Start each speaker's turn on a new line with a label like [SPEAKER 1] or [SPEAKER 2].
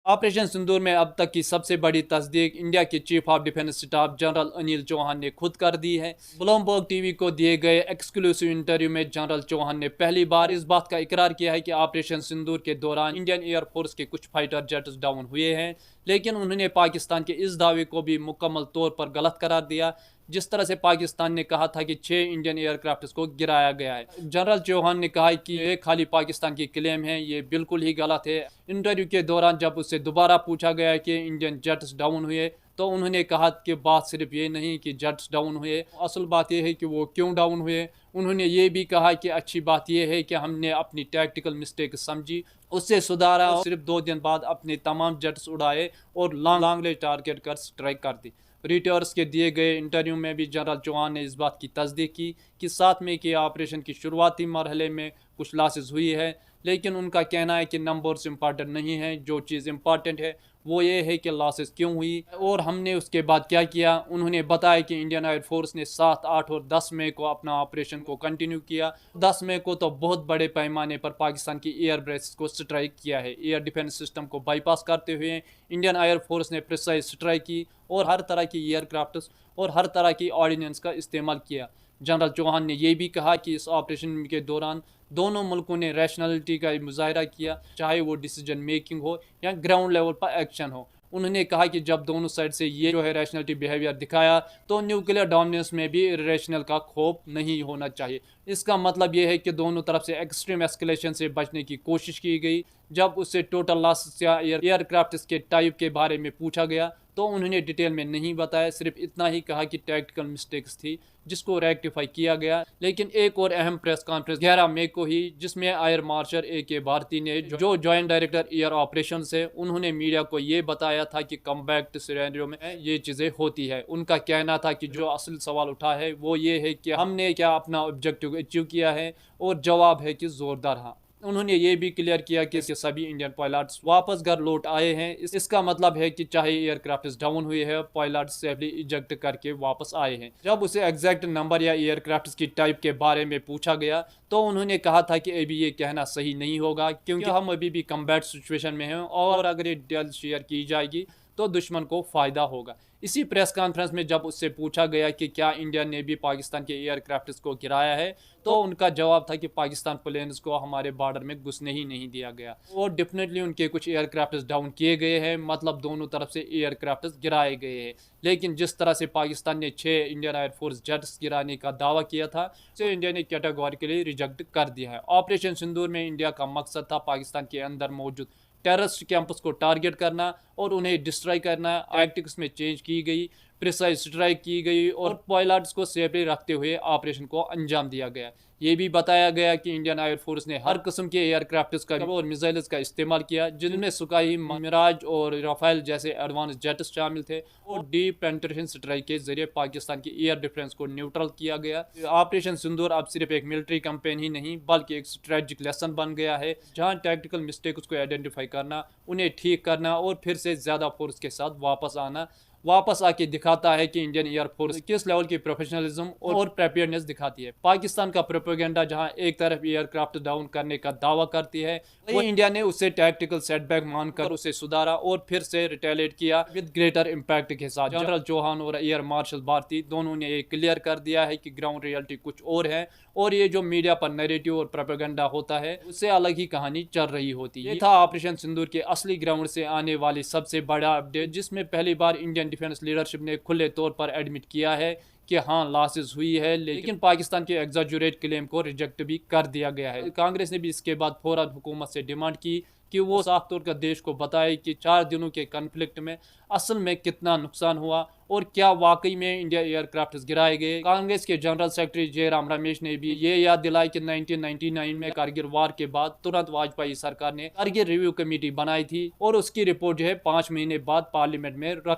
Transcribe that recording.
[SPEAKER 1] Operation सिंदूर में अब तक की सबसे बड़ी तस्दीक इंडिया के chief of defence staff general Anil Chauhan ने खुद कर दी है। ब्लूमबर्ग टीवी को दिए गए एक्सक्लूसिव इंटरव्यू में जनरल चौहान ने पहली बार इस बात का इकरार किया है कि ऑपरेशन सिंदूर के दौरान इंडियन एयरफोर्स के कुछ फाइटर जेट्स डाउन हुए हैं, लेकिन उन्होंने पाकिस्तान के इस दावे को भी मुकम्मल तौर पर गलत करार दिया। जिस तरह से पाकिस्तान ने कहा था कि 6 इंडियन एयरक्राफ्ट को गिराया गया है, जनरल चौहान ने कहा कि ये खाली पाकिस्तान की क्लेम है, ये बिल्कुल ही गलत है। इंटरव्यू के दौरान जब उससे दोबारा पूछा गया कि इंडियन जेट्स डाउन हुए, तो उन्होंने कहा कि बात सिर्फ ये नहीं कि जेट्स डाउन हुए, असल बात यह है कि वो क्यों डाउन हुए। उन्होंने ये भी कहा कि अच्छी बात यह है कि हमने अपनी टैक्टिकल मिस्टेक समझी, उससे सुधारा और सिर्फ 2 दिन बाद अपने तमाम जेट्स उड़ाए और लॉन्ग रेंज टारगेट कर स्ट्राइक कर दी। रिटर्स के दिए गए इंटरव्यू में भी जनरल चौहान ने इस बात की तस्दीक की कि 7 मई के ऑपरेशन की शुरुआती मरहले में कुछ लॉसेस हुई है, लेकिन उनका कहना है कि नंबर्स इंपॉर्टेंट नहीं है, जो चीज़ इंपॉर्टेंट है वो ये है कि लॉसेस क्यों हुई और हमने उसके बाद क्या किया। उन्होंने बताया कि इंडियन एयरफोर्स ने 7, 8 और 10 मई को अपना ऑपरेशन को कंटिन्यू किया। 10 मई को तो बहुत बड़े पैमाने पर पाकिस्तान की एयर बेस को स्ट्राइक किया है। एयर डिफेंस सिस्टम को बाईपास करते हुए इंडियन एयरफोर्स ने प्रिसाइज स्ट्राइक की और हर तरह की एयरक्राफ्ट और हर तरह की ऑर्डिनेंस का इस्तेमाल किया। जनरल चौहान ने यह भी कहा कि इस ऑपरेशन के दौरान दोनों मुल्कों ने रैशनलिटी का मुजाहरा किया, चाहे वो डिसीजन मेकिंग हो या ग्राउंड लेवल पर एक्शन हो। उन्होंने कहा कि जब दोनों साइड से ये जो है रैशनलिटी बिहेवियर दिखाया, तो न्यूक्लियर डोमिनेंस में भी इरेशनल का खौफ नहीं होना चाहिए। इसका मतलब ये है कि दोनों तरफ से एक्सट्रीम एस्केलेशन से बचने की कोशिश की गई। जब उससे टोटल लॉस या एयरक्राफ्ट के टाइप के बारे में पूछा गया, तो उन्होंने डिटेल में नहीं बताया, सिर्फ इतना ही कहा कि टैक्टिकल मिस्टेक्स थी जिसको रेक्टिफाई किया गया। लेकिन एक और अहम प्रेस कॉन्फ्रेंस 11 मई को ही, जिसमें एयर मार्शल AK भारती ने, जो जॉइंट डायरेक्टर एयर ऑपरेशन है, उन्होंने मीडिया को ये बताया था कि कम्बैक्ट सिनेरियो में ये चीज़ें होती है। उनका कहना था कि जो असल सवाल उठा है वो ये है कि हमने क्या अपना ऑब्जेक्टिव अचीव किया है, और जवाब है कि जोरदार हाँ। उन्होंने ये भी क्लियर किया कि सभी इंडियन पायलट्स वापस घर लौट आए हैं। इसका मतलब है कि चाहे एयरक्राफ्ट डाउन हुए हैं, पायलट सेफली इजेक्ट करके वापस आए हैं। जब उसे एग्जैक्ट नंबर या एयरक्राफ्ट की टाइप के बारे में पूछा गया, तो उन्होंने कहा था कि अभी ये कहना सही नहीं होगा, क्योंकि हम अभी भी कम्बैट सिचुएशन में हैं और अगर ये डिटेल शेयर की जाएगी तो दुश्मन को फ़ायदा होगा। इसी प्रेस कॉन्फ्रेंस में जब उससे पूछा गया कि क्या इंडिया ने भी पाकिस्तान के एयरक्राफ्ट को गिराया है, तो उनका जवाब था कि पाकिस्तान प्लेन्स को हमारे बॉर्डर में घुसने ही नहीं दिया गया, और डेफिनेटली उनके कुछ एयरक्राफ्ट डाउन किए गए हैं, मतलब दोनों तरफ से एयरक्राफ्ट गिराए गए हैं। लेकिन जिस तरह से पाकिस्तान ने 6 इंडियन एयरफोर्स जेट्स गिराने का दावा किया था, उसे इंडिया ने कैटेगोरिकली रिजेक्ट कर दिया है। ऑपरेशन सिंदूर में इंडिया का मकसद था पाकिस्तान के अंदर मौजूद टेररिस्ट कैंप्स को टारगेट करना और उन्हें डिस्ट्रॉय करना। टैक्टिक्स में चेंज की गई, प्रिसाइज स्ट्राइक की गई और पायलट्स को सेफली रखते हुए ऑपरेशन को अंजाम दिया गया। ये भी बताया गया कि इंडियन एयरफोर्स ने हर किस्म के एयरक्राफ्ट का और मिसाइल्स का इस्तेमाल किया, जिनमें सुकाई, मिराज और राफेल जैसे एडवांस जेट्स शामिल थे, और डीप पेनिट्रेशन स्ट्राइक के जरिए पाकिस्तान की एयर डिफेंस को न्यूट्रल किया गया। ऑपरेशन सिंदूर अब सिर्फ एक मिलिट्री कैंपेन ही नहीं, बल्कि एक स्ट्रेटजिक लेसन बन गया है, जहां टैक्टिकल मिस्टेक्स को आइडेंटिफाई करना, उन्हें ठीक करना और फिर से ज़्यादा फोर्स के साथ वापस आके दिखाता है कि इंडियन एयरफोर्स किस लेवल की प्रोफेशनलिज्म और प्रिपेयर्डनेस दिखाती है। पाकिस्तान का प्रोपेगेंडा जहां एक तरफ एयरक्राफ्ट डाउन करने का दावा करती है, वो इंडिया ने उसे टैक्टिकल सेटबैक मानकर उसे सुधारा और फिर से रिटेलिएट किया विद ग्रेटर इम्पैक्ट के साथ। जनरल चौहान और एयर मार्शल भारती दोनों ने ये क्लियर कर दिया है कि ग्राउंड रियलिटी कुछ और है, और ये जो मीडिया पर नैरेटिव और प्रोपेगेंडा होता है, उससे अलग ही कहानी चल रही होती है। ये था ऑपरेशन सिंदूर के असली ग्राउंड से आने वाली सबसे बड़ा अपडेट, जिसमें पहली बार इंडियन डिफेंस लीडरशिप ने खुले तौर पर एडमिट किया है कि हाँ लॉसेस हुई है, लेकिन पाकिस्तान के एग्जैजरेट क्लेम को रिजेक्ट भी कर दिया गया है। कांग्रेस ने भी इसके बाद फौरन हुकूमत से डिमांड की कि वो साफ तौर पर देश को बताए कि 4 दिनों के कन्फ्लिक्ट में असल में कितना नुकसान हुआ और क्या वाकई में इंडिया एयरक्राफ्ट गिराए गए। कांग्रेस के जनरल सेक्रेटरी जयराम रमेश ने भी ये याद दिलाई कि 1999 में कारगिल वार के बाद तुरंत वाजपेयी सरकार ने कारगिल रिव्यू कमेटी बनाई थी, और उसकी रिपोर्ट जो है 5 महीने बाद पार्लियामेंट में रख